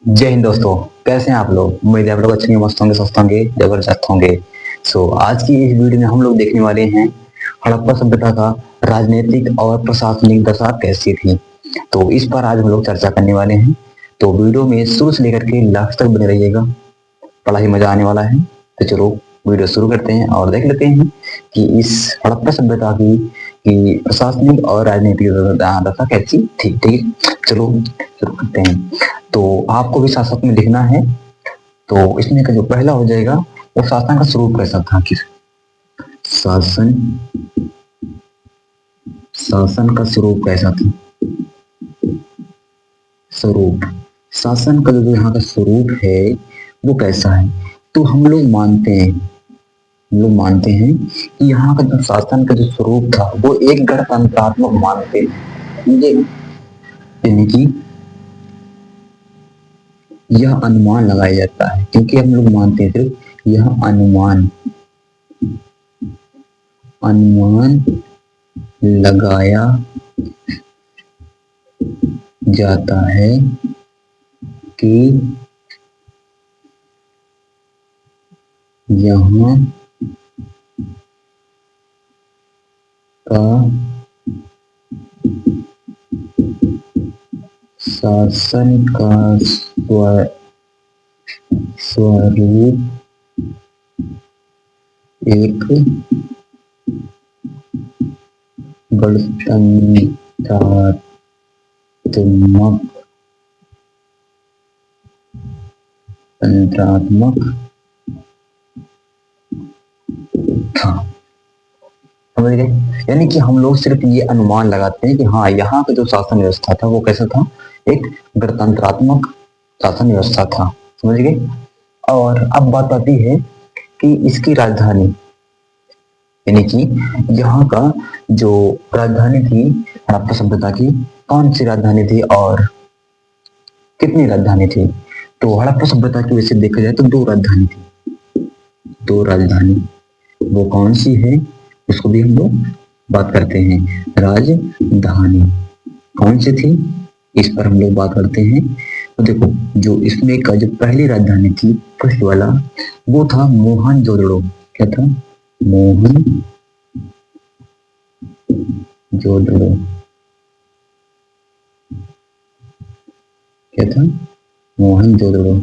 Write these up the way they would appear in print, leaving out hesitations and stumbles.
जय हिंद दोस्तों। कैसे हैं आप लोग? उम्मीद है आप लोग अच्छे होंगे, मस्त होंगे, स्वस्थ होंगे, जबरदस्त होंगे। आज की इस वीडियो में हम लोग देखने वाले हैं हड़प्पा सभ्यता का राजनीतिक और प्रशासनिक दशा कैसी थी। तो इस पर आज हम लोग चर्चा करने वाले हैं। तो वीडियो में शुरू से लेकर के लास्ट तक बने रहिएगा, बड़ा ही मजा आने वाला है। तो चलो वीडियो शुरू करते हैं और देख लेते हैं कि इस हड़प्पा सभ्यता की प्रशासनिक और राजनीतिक दशा कैसी थी। ठीक है, चलो शुरू करते हैं। तो आपको भी साथ साथ में लिखना है। तो इसमें का जो पहला हो जाएगा वो शासन का स्वरूप कैसा था। कि शासन शासन का स्वरूप कैसा था। स्वरूप शासन का जो यहाँ का स्वरूप है वो कैसा है। तो हम लोग मानते हैं कि यहाँ का जो शासन का जो स्वरूप था वो एक गणतंत्रात्मक मानते हैं। यानी कि यह अनुमान लगाया जाता है, क्योंकि हम लोग मानते हैं सिर्फ यह अनुमान अनुमान लगाया जाता है कि यहाँ का शासन का स्वरूप एक गणतंत्रात्मक था। समझ गए? यानी कि हम लोग सिर्फ ये अनुमान लगाते हैं कि हाँ, यहाँ का जो शासन व्यवस्था था वो कैसा था, एक गणतंत्रात्मक शासन व्यवस्था था। समझ गए? और अब बात आती है कि इसकी राजधानी, यानी कि यहाँ का जो राजधानी थी हड़प्पा सभ्यता की, कौन सी राजधानी थी और कितनी राजधानी थी। तो हड़प्पा सभ्यता की वैसे देखा जाए तो दो राजधानी थी। दो राजधानी वो कौन सी है उसको भी हम लोग बात करते हैं। राजधानी कौन सी थी इस पर हम लोग बात करते हैं। तो देखो, जो इसमें का जो पहली राजधानी थी फर्स्ट वाला वो था मोहनजोदड़ो। क्या था? मोहनजोदड़ो। क्या था? मोहनजोदड़ो।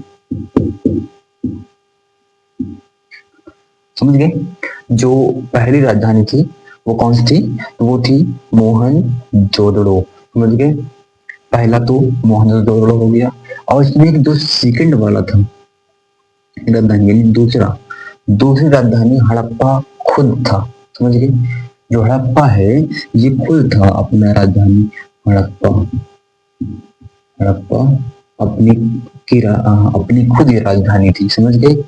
समझ गए? जो पहली राजधानी थी वो कौन सी थी? वो थी मोहनजोदड़ो। समझ गए? पहला तो मोहनजोदड़ो हो गया, और इसमें एक जो सेकंड वाला था राजधानी, यानी दूसरी राजधानी हड़प्पा खुद था। समझ गए? जो हड़प्पा है ये खुद था अपना राजधानी। हड़प्पा हड़प्पा अपनी अपनी खुद की राजधानी थी। समझ गए?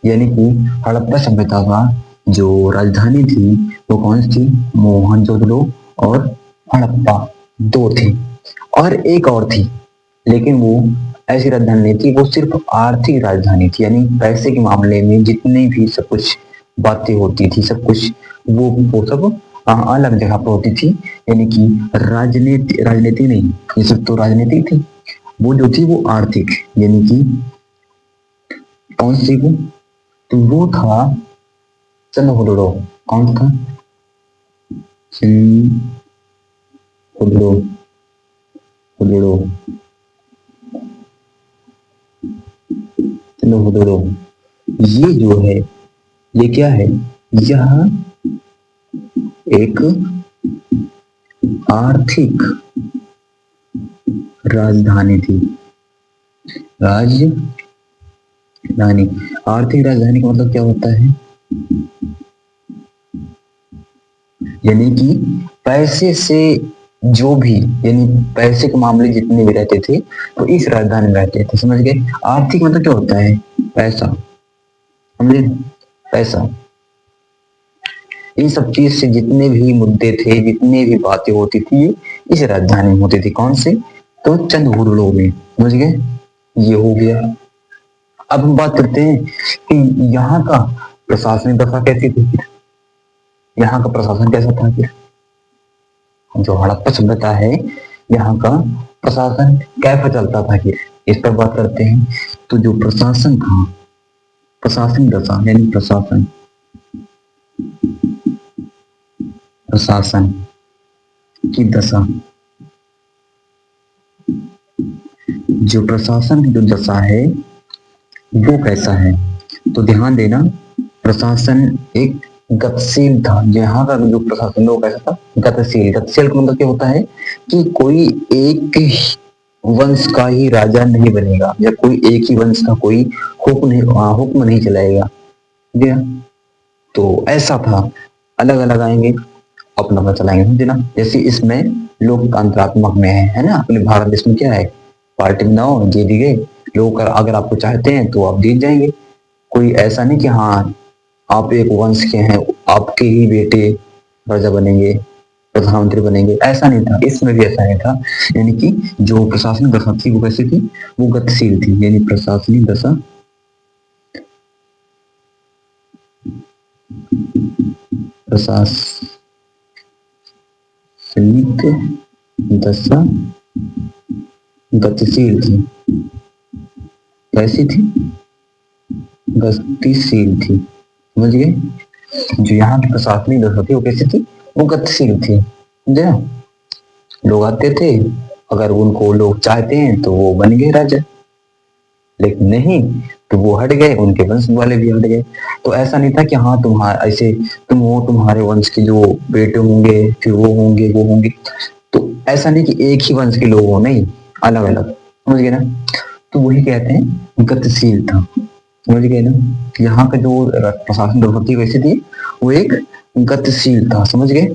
यानी कि हड़प्पा सभ्यता का जो राजधानी थी वो कौन सी थी? मोहनजोदड़ो और हड़प्पा, दो थी। और एक और थी, लेकिन वो ऐसी राजधानी नहीं थी, वो सिर्फ आर्थिक राजधानी थी। यानी पैसे के मामले में जितनी भी सब कुछ बातें होती थी, सब कुछ वो सब अलग जगह पर होती थी। यानी कि राजनीति नहीं, ये सब तो राजनीति थी। वो जो थी वो आर्थिक, यानी कि कौन सी वो, तो वो था चंदहुडड़ो। कौन था? चंदहुडड़ो। चंदहुडड़ो ये जो है ये क्या है? यह एक आर्थिक राजधानी थी। राजधानी, आर्थिक राजधानी का मतलब क्या होता है? यानी कि पैसे से जो भी, यानी पैसे के मामले जितने भी रहते थे तो इस राजधानी में रहते थे। समझ गए? आर्थिक मतलब क्या होता है? पैसा। समझे? पैसा। इन सब चीज से जितने भी मुद्दे थे, जितने भी बातें होती थी इस राजधानी में होती थी। कौन से? तो चंदहुडड़ो में। समझ गए? ये हो गया। अब हम बात करते हैं कि यहाँ का प्रशासनिक दशा कैसी थी। यहाँ का प्रशासन कैसा था? फिर जो हड़प्पा सभ्यता है यहाँ का प्रशासन कैसा चलता था? फिर इस पर बात करते हैं। तो जो प्रशासन था, प्रशासन दशा यानी प्रशासन, प्रशासन की दशा, जो प्रशासन की जो दशा है वो कैसा है? तो ध्यान देना, प्रशासन एक गतिशील था। यहाँ का जो प्रशासन वो कैसा था? गतिशील। गतिशील का मतलब क्या होता है कि कोई एक वंश का ही राजा नहीं बनेगा, या कोई एक ही वंश का कोई हुक्म नहीं चलाएगा, ठीक है? तो ऐसा था, अलग अलग आएंगे अपना अपना चलाएंगे, समझे ना? जैसे इसमें लोकतंत्रात्मक में है ना, अपने भारत देश में क्या है, पार्टी बनाओ जीत गए लोग, अगर आपको चाहते हैं तो आप जीत जाएंगे। कोई ऐसा नहीं कि हाँ आप एक वंश के हैं, आपके ही बेटे राजा बनेंगे, प्रधानमंत्री बनेंगे, ऐसा नहीं था। इसमें भी ऐसा नहीं था। यानी कि जो प्रशासनिक दशा थी वो कैसी थी? वो गतिशील थी। यानी प्रशासनिक दशा, प्रशासनिक दशा गतिशील थी। कैसी थी? गतिशील थी, समझ गए? जो यहाँ की प्रशासनिक दशा थी वो कैसी थी? वो गतिशील थी, समझे ना? लोग आते थे, अगर उनको लोग चाहते हैं तो वो बन गए राजा, लेकिन नहीं तो वो हट गए, उनके वंश वाले भी हट गए। तो ऐसा नहीं था कि हाँ तुम्हारा ऐसे तुम हो, तुम्हारे वंश के जो बेटे होंगे फिर वो होंगे वो होंगे, तो ऐसा नहीं कि एक ही वंश के लोग हो, नहीं, अलग अलग, समझ गए ना? तो वही कहते हैं गतिशील था, समझ गए ना? यहाँ का जो प्रशासन प्रवृत्ति वैसी थी, वो एक गतिशील था, समझ गए?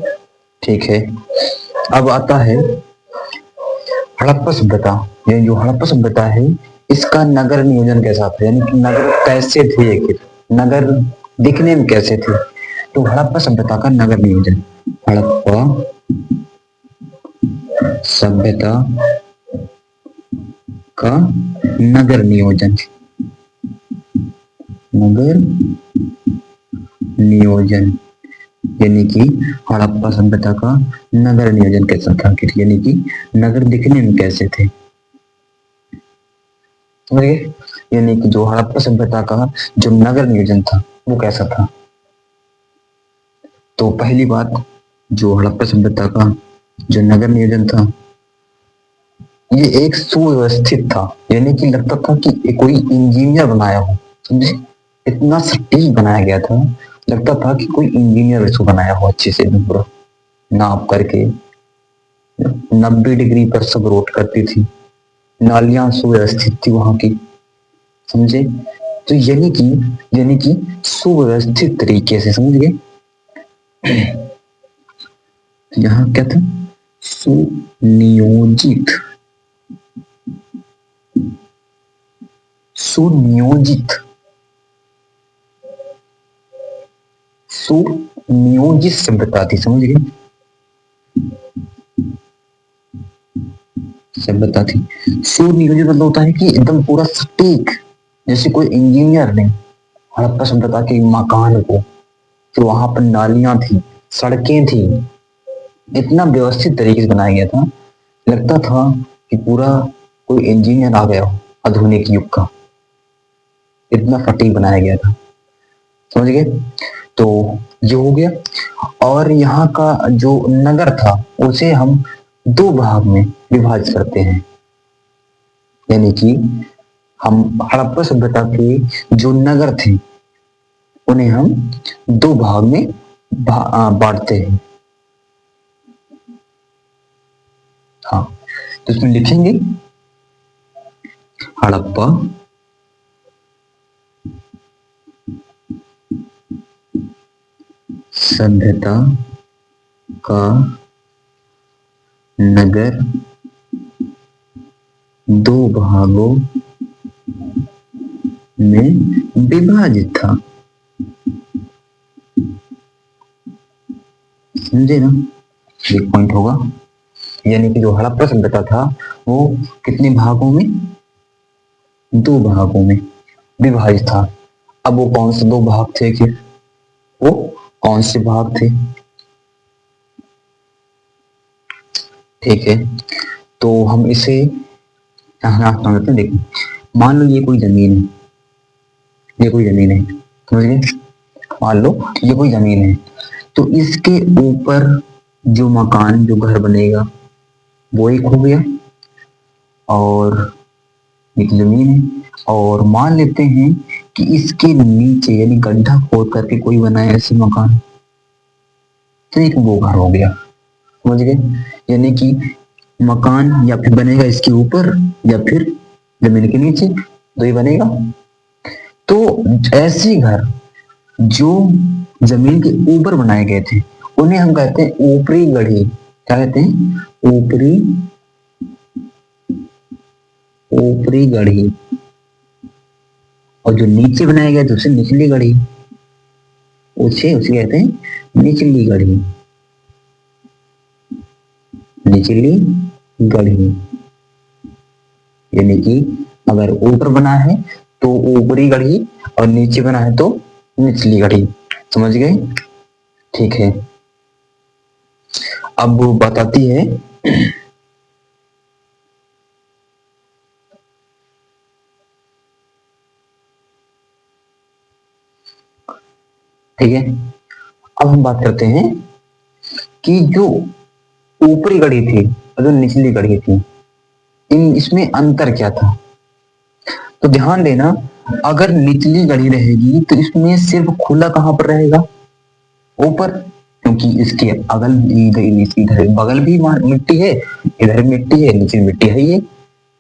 ठीक है। अब आता है हड़प्पा सभ्यता। ये जो हड़प्पा सभ्यता है इसका नगर नियोजन कैसा था, यानी कि नगर कैसे थे, आखिर नगर दिखने में कैसे थे? तो हड़प्पा सभ्यता का नगर नियोजन, हड़प्पा सभ्यता का नगर नियोजन, नगर नियोजन यानी कि हड़प्पा सभ्यता का नगर नियोजन कैसा था, यानी कि नगर दिखने में कैसे थे, यानी कि जो हड़प्पा सभ्यता का जो नगर नियोजन था वो कैसा था? तो पहली बात, जो हड़प्पा सभ्यता का जो नगर नियोजन था ये एक सुव्यवस्थित था, यानी कि लगता था कि कोई इंजीनियर बनाया हो, समझे? इतना सटीक बनाया गया था, लगता था कि कोई इंजीनियर इसको बनाया हो अच्छे से, पूरा नाप करके 90 डिग्री पर सब रोट करती थी, नालियां सुव्यवस्थित थी वहां की, समझे? तो यानी कि सुव्यवस्थित तरीके से, समझ गए? यहाँ क्या था? सुनियोजित, सुनियोजित, सुनियोजित सभ्यता थी, समझ गए? सभ्यता थी सुनियोजित, मतलब होता है कि एकदम पूरा सटीक, जैसे कोई इंजीनियर ने हड़प्पा सभ्यता के मकान को, तो वहां पर नालियां थी, सड़कें थी, इतना व्यवस्थित तरीके से बनाया गया था, लगता था कि पूरा कोई इंजीनियर आ गया हो आधुनिक युग का, इतना सटीक बनाया गया था, समझ गए? तो ये हो गया। और यहाँ का जो नगर था उसे हम दो भाग में विभाजित करते हैं, यानी कि हम हड़प्पा सभ्यता के जो नगर थे उन्हें हम दो भाग में बांटते हैं। हाँ, तो इसमें लिखेंगे हड़प्पा सभ्यता का नगर दो भागों में विभाजित था, समझे ना? एक पॉइंट होगा, यानी कि जो हड़प्पा सभ्यता था वो कितने भागों में? दो भागों में विभाजित था। अब वो कौन से दो भाग थे, कि वो कौन से भाग थे? ठीक है, तो हम इसे यहाँ समझते हैं। देखो मान लो ये कोई जमीन है, ये कोई जमीन है, समझ गए। मान लो ये कोई जमीन है, तो इसके ऊपर जो मकान जो घर बनेगा वो एक हो गया, और एक जमीन है। और मान लेते हैं कि इसके नीचे यानी गड्ढा खोद करके कोई बनाए ऐसे मकान, तो एक वो घर हो गया, समझ गए। यानी कि मकान या फिर बनेगा इसके ऊपर या फिर जमीन के नीचे, तो ये बनेगा। तो ऐसे घर जो जमीन के ऊपर बनाए गए थे उन्हें हम कहते हैं ऊपरी गढ़ी। क्या कहते हैं? ऊपरी, ऊपरी गढ़ी। और जो नीचे बनाए गए थे उसे निचली गढ़ी, उसे उसे कहते हैं निचली गढ़ी, निचली गढ़ी। यानी कि अगर ऊपर बना है तो ऊपरी गढ़ी और नीचे बना है तो निचली गढ़ी, समझ गए। ठीक है, अब वो बताती है ठीक है। अब हम बात करते हैं कि जो ऊपरी गढ़ी थी और जो निचली गढ़ी थी इन इसमें अंतर क्या था। तो ध्यान देना, अगर निचली गढ़ी रहेगी तो इसमें सिर्फ खुला कहां पर रहेगा? ऊपर, क्योंकि इसके अगल इधर बगल भी मिट्टी है, इधर मिट्टी है, नीचे मिट्टी है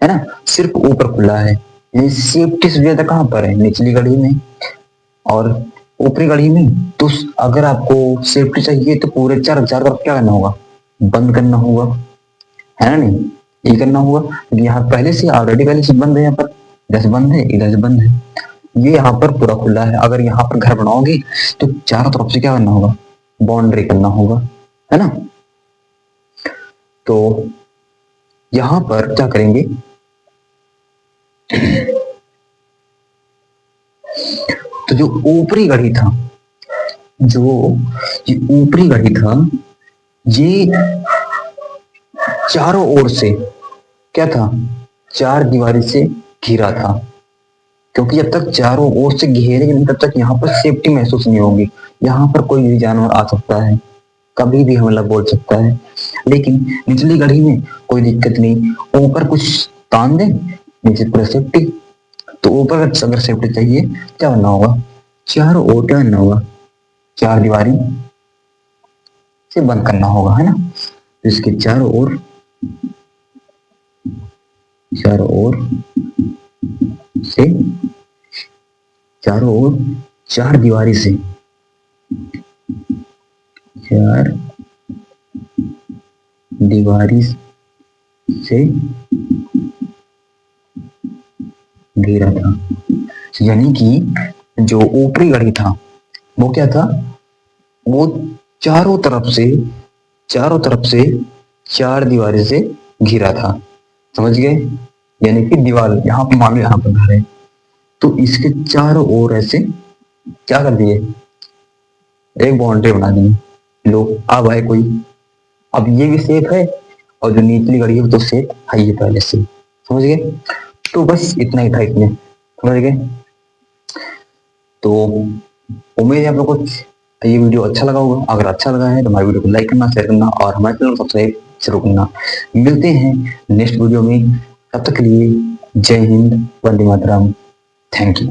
ना, सिर्फ ऊपर खुला है। सेफ्टी सुविधा कहां पर है? निचली गढ़ी में और ऊपरी गढ़ी में। तो अगर आपको सेफ्टी चाहिए तो पूरे चार तरफ क्या करना होगा? बंद करना होगा, है ना नहीं? ये करना होगा क्योंकि यहाँ पहले से ऑलरेडी पहले से बंद है, यहाँ पर इधर से बंद है, इधर से बंद है, ये यहाँ पर पूरा खुला है। अगर यहाँ पर घर बनाओगे तो चारों तरफ से क्या करना होगा? बाउंड्री करना होगा, है ना। तो यहां पर क्या करेंगे, तो जो ऊपरी गढ़ी था, जो ये ऊपरी गढ़ी था, ये चारों ओर से क्या था? चार दीवारी से घिरा था, क्योंकि जब तक चारों ओर से घेरेंगे नहीं तब तक यहाँ पर सेफ्टी महसूस नहीं होगी। यहाँ पर कोई भी जानवर आ सकता है, कभी भी हमला बोल सकता है। लेकिन निचली गढ़ी में कोई दिक्कत नहीं, ऊपर कुछ तान दे, नीचे पूरा सेफ्टी। तो ऊपर अगर सेफ्टी चाहिए क्या करना होगा? चारों ओर क्या करना होगा? चार दीवारी से बंद करना होगा, है ना। तो इसके चारों ओर, चारों ओर से, चारों ओर चार दीवारी से, चार दीवारी से घेरा था। यानी कि जो ऊपरी गढ़ी था वो क्या था? वो चारों तरफ से, चारों तरफ से चार दीवारी से घिरा था, समझ गए। यानी कि दीवार यहाँ पे मान लो यहाँ पर घर है तो इसके चारों ओर ऐसे क्या कर दिए? एक बाउंड्री बना दी। लो अब आए कोई, अब ये भी सेफ है और जो निचली गढ़ी है वो तो सेफ है ये पहले से, समझ गए। तो बस इतना ही था इसमें, समझ गए। तो उम्मीद है आप लोग को ये वीडियो अच्छा लगा होगा। अगर अच्छा लगा है तो हमारे वीडियो को लाइक करना, शेयर करना और हमारे चैनल को सब्सक्राइब जरूर करना। मिलते हैं नेक्स्ट वीडियो में, तब तक के लिए जय हिंद, वंदे मातरम, थैंक यू।